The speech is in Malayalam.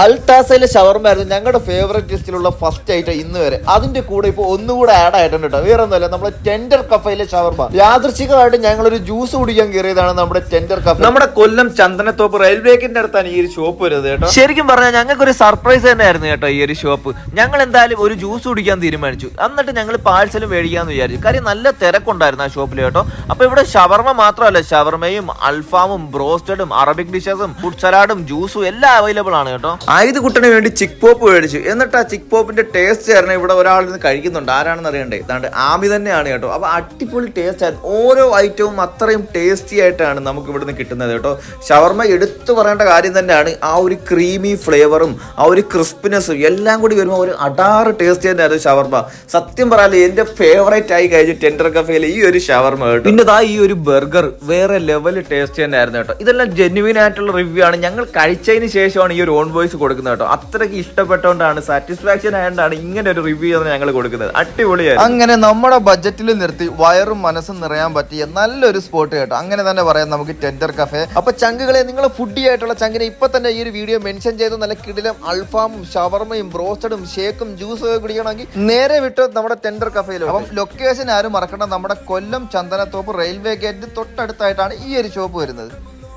അൽത്താസയിലെ ഷവർമായിരുന്നു ഞങ്ങളുടെ ഫേവറേറ്റ് ലിസ്റ്റിലുള്ള ഫസ്റ്റ് ഐറ്റം ഇന്ന് വരെ. അതിന്റെ കൂടെ ഇപ്പോൾ ഒന്നുകൂടെ ആഡ് ആയിട്ടുണ്ട് കേട്ടോ. വേറെ ഒന്നുമല്ല, നമ്മുടെ ടെൻഡർ കഫയിലെ ഷവർമ. യാദൃശ്ചികമായിട്ട് ഞങ്ങളൊരു ജ്യൂസ് കുടിക്കാൻ കയറിയതാണ് നമ്മുടെ ടെൻഡർ കഫ. നമ്മുടെ കൊല്ലം ചന്ദനത്തോപ്പ് റെയിൽവേക്കിന്റെ അടുത്താണ് ഈ ഒരു ഷോപ്പ് വരുന്നത് കേട്ടോ. ശരിക്കും പറഞ്ഞാൽ ഞങ്ങൾക്ക് ഒരു സർപ്രൈസ് തന്നെയായിരുന്നു കേട്ടോ ഈ ഒരു ഷോപ്പ്. ഞങ്ങൾ എന്തായാലും ഒരു ജ്യൂസ് കുടിക്കാൻ തീരുമാനിച്ചു. എന്നിട്ട് ഞങ്ങൾ പാഴ്സലും മേടിക്കാന്ന് വിചാരിച്ചു. കാര്യം നല്ല തിരക്കുണ്ടായിരുന്നു ആ ഷോപ്പിൽ കേട്ടോ. അപ്പൊ ഇവിടെ ഷവർമ മാത്രമല്ല, ഷവർമയും അൽഫാമും ബ്രോസ്റ്റഡും അറബിക് ഡിഷസും ഫുഡ് സലാഡും ജ്യൂസും എല്ലാം അവൈലബിൾ ആണ് കേട്ടോ. ആയുധ കുട്ടന് വേണ്ടി ചിക്ക് പോപ്പ് മേടിച്ചു. എന്നിട്ട് ആ ചിക്ക് പോപ്പിന്റെ ടേസ്റ്റ് കാരണം ഇവിടെ ഒരാൾ നിന്ന് കഴിക്കുന്നുണ്ട്. ആരാണെന്ന് അറിയണ്ടേ? ഇതാണ്ട് ആമി തന്നെയാണ് കേട്ടോ. അപ്പൊ അടിപൊളി ടേസ്റ്റ് ആയിരുന്നു. ഓരോ ഐറ്റവും അത്രയും ടേസ്റ്റി ആയിട്ടാണ് നമുക്ക് ഇവിടുന്ന് കിട്ടുന്നത് കേട്ടോ. ഷവർമ എടുത്തു പറയേണ്ട കാര്യം തന്നെയാണ്. ആ ഒരു ക്രീമി ഫ്ലേവറും ആ ഒരു ക്രിസ്പിനെസ്സും എല്ലാം കൂടി വരുമ്പോൾ ഒരു അടാറ് ടേസ്റ്റ് തന്നെയായിരുന്നു ഷവർമ. സത്യം പറയാലോ എന്റെ ഫേവറേറ്റ് ആയി കഴിഞ്ഞു ടെൻഡർ കഫേയിലെ ഈ ഒരു ഷവർമ കേട്ടോ. പിന്നെ ഈ ഒരു ബർഗർ വേറെ ലെവൽ ടേസ്റ്റ് തന്നെയായിരുന്നു കേട്ടോ. ഇതെല്ലാം ജെന്യുവിൻ ആയിട്ടുള്ള റിവ്യൂ ആണ്. ഞങ്ങൾ കഴിച്ചതിന് ശേഷമാണ് ഈ ഒരു ഓൺ വോയിസ് കൊടുക്കുന്നത് കേട്ടോ. അത്രയ്ക്ക് ഇഷ്ടപ്പെട്ടുകൊണ്ടാണ്, സാറ്റിസ്ഫാക്ഷൻ ആയതുകൊണ്ടാണ് ഇങ്ങനെ ഒരു റിവ്യൂ ഞങ്ങൾ കൊടുക്കുന്നത്. അടിപൊളിയായി. അങ്ങനെ നമ്മുടെ ബഡ്ജറ്റിൽ നിർത്തി വയറും മനസ്സും നിറയാൻ പറ്റിയ നല്ലൊരു സ്പോട്ട് കേട്ടോ. അങ്ങനെ തന്നെ പറയാം നമുക്ക് ടെൻഡർ കഫേ. അപ്പൊ ചങ്കുകളെ, നിങ്ങളെ ഫുഡി ആയിട്ടുള്ള ചങ്കിനെ ഇപ്പൊ തന്നെ ഈ ഒരു വീഡിയോ മെൻഷൻ ചെയ്ത് നല്ല കിടിലം അൽഫാമും ഷവർമയും ബ്രോസ്റ്റഡും ഷേക്കും ജ്യൂസും ഒക്കെ കുടിക്കണമെങ്കിൽ നേരെ വിട്ട് നമ്മുടെ ടെൻഡർ കഫേയിലും. അപ്പം ലൊക്കേഷൻ ആരും മറക്കണം, നമ്മുടെ കൊല്ലം ചന്ദനത്തോപ്പ് റെയിൽവേ ഗേറ്റിന് തൊട്ടടുത്തായിട്ടാണ് ഈ ഒരു ഷോപ്പ് വരുന്നത്.